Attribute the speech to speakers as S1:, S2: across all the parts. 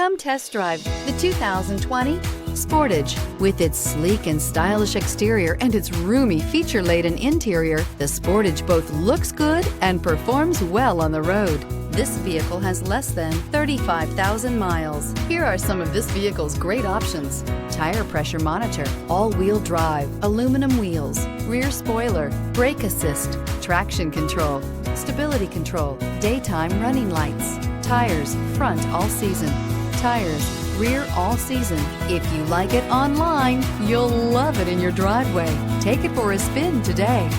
S1: Come test drive the 2020 Sportage. With its sleek and stylish exterior and its roomy feature-laden interior, the Sportage both looks good and performs well on the road. This vehicle has less than 35,000 miles. Here are some of this vehicle's great options: tire pressure monitor, all-wheel drive, aluminum wheels, rear spoiler, brake assist, traction control, stability control, daytime running lights, tires front all season, tires rear all season. If you like it online, you'll love it in your driveway. Take it for a spin today.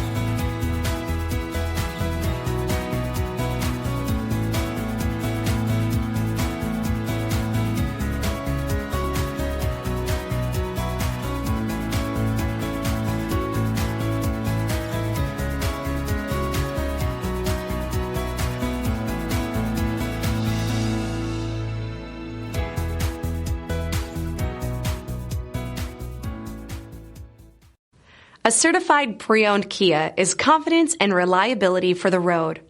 S2: A certified pre-owned Kia is confidence and reliability for the road.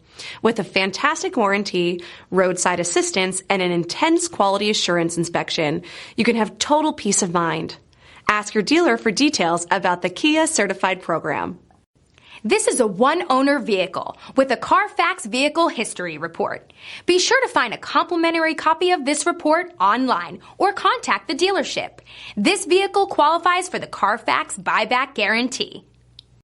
S2: With a fantastic warranty, roadside assistance, and an intense quality assurance inspection, you can have total peace of mind. Ask your dealer for details about the Kia Certified program.
S3: This is a one-owner vehicle with a Carfax Vehicle History Report. Be sure to find a complimentary copy of this report online or contact the dealership. This vehicle qualifies for the Carfax Buyback Guarantee.